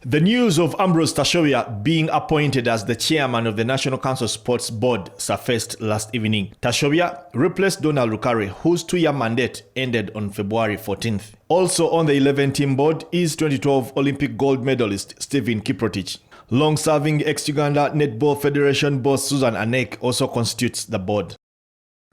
The news of Ambrose Tashobya being appointed as the chairman of the National Council Sports Board surfaced last evening. Tashobya replaced Donald Rukare, whose 2-year mandate ended on February 14th. Also on the 11-team board is 2012 Olympic gold medalist Stephen Kiprotich. Long-serving ex-Uganda Netball Federation boss Susan Anek also constitutes the board.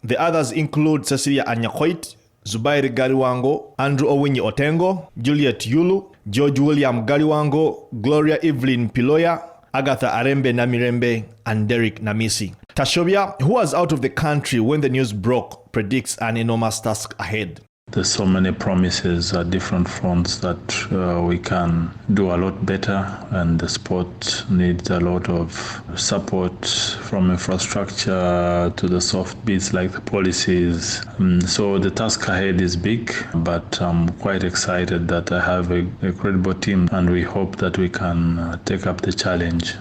The others include Cecilia Anyakoit, Zubairi Galiwango, Andrew Owinyi Otengo, Juliet Yulu, George William Galiwango, Gloria Evelyn Piloya, Agatha Arembe Namirembe, and Derek Namisi. Tashobya, who was out of the country when the news broke, predicts an enormous task ahead. There's so many promises at different fronts that we can do a lot better, and the sport needs a lot of support from infrastructure to the soft bits like the policies. So the task ahead is big, but I'm quite excited that I have a credible team, and we hope that we can take up the challenge.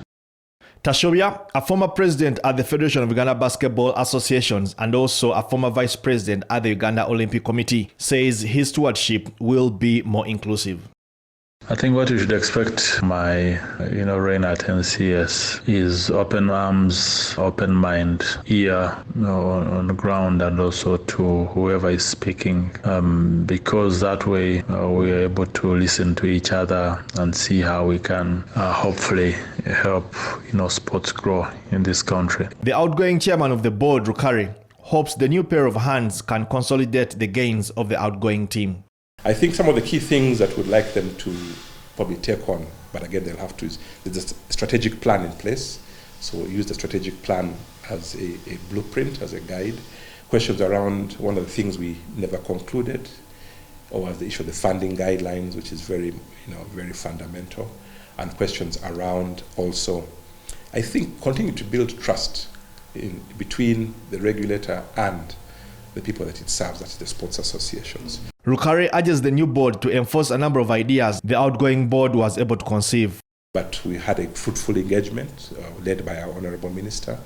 Tashobya, a former president at the Federation of Uganda Basketball Associations and also a former vice president at the Uganda Olympic Committee, says his stewardship will be more inclusive. I think what you should expect my reign at NCS is open arms, open mind, ear on the ground, and also to whoever is speaking, because that way we are able to listen to each other and see how we can hopefully help sports grow in this country. The outgoing chairman of the board, Rukare, hopes the new pair of hands can consolidate the gains of the outgoing team. I think some of the key things that we'd like them to probably take on, but again, they'll have to, there's a strategic plan in place. So we'll use the strategic plan as a blueprint, as a guide. Questions around one of the things we never concluded, or the issue of the funding guidelines, which is very fundamental, and questions around also, I think, continue to build trust between the regulator and the people that it serves, that's the sports associations. Rukare urges the new board to enforce a number of ideas the outgoing board was able to conceive. But we had a fruitful engagement led by our Honourable Minister,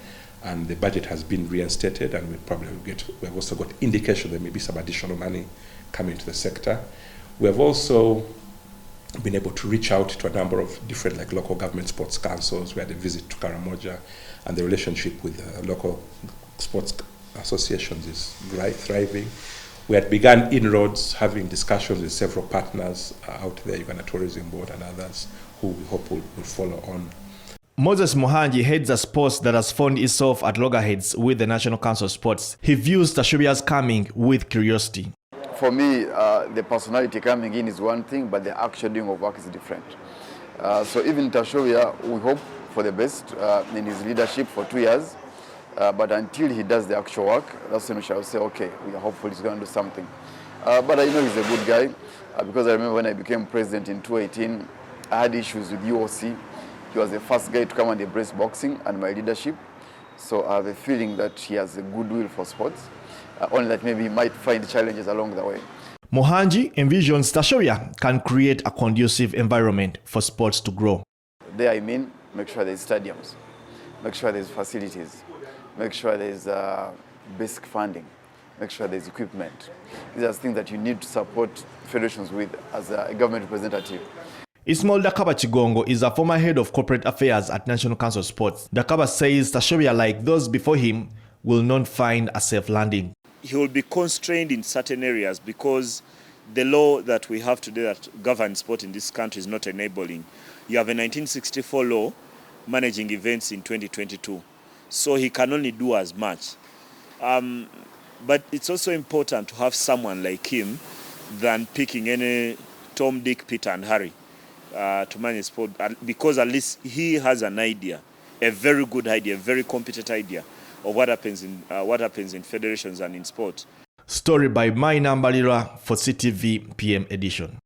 and the budget has been reinstated, and we've also got indication there may be some additional money coming to the sector. We have also been able to reach out to a number of different local government sports councils. We had a visit to Karamoja, and the relationship with local sports associations is thriving. We had begun inroads, having discussions with several partners out there, Uganda Tourism Board and others, who we hope will follow on. Moses Mohanji heads a sports that has found itself at loggerheads with the National Council of Sports. He views Tashobya's coming with curiosity. For me, the personality coming in is one thing, but the actual doing of work is different. So even Tashobya, we hope for the best in his leadership for 2 years. But until he does the actual work, that's when we shall say, okay, we are hopeful he's going to do something. But I know he's a good guy, because I remember when I became president in 2018, I had issues with UOC. He was the first guy to come and embrace boxing and my leadership. So I have a feeling that he has a goodwill for sports, only that maybe he might find challenges along the way. Mohanji envisions Tashobya can create a conducive environment for sports to grow. There I mean, make sure there's stadiums, make sure there's facilities, make sure there's basic funding, make sure there's equipment. These are things that you need to support federations with as a government representative. Ismail Dakaba Chigongo is a former head of corporate affairs at National Council of Sports. Dakaba says Tashobya, like those before him, will not find a safe landing. He will be constrained in certain areas because the law that we have today that governs sport in this country is not enabling. You have a 1964 law managing events in 2022. So he can only do as much. But it's also important to have someone like him than picking any Tom, Dick, Peter, and Harry to manage sport, because at least he has an idea, a very good idea, a very competent idea of what happens in federations and in sport. Story by Maina Mbalira for CTV PM edition.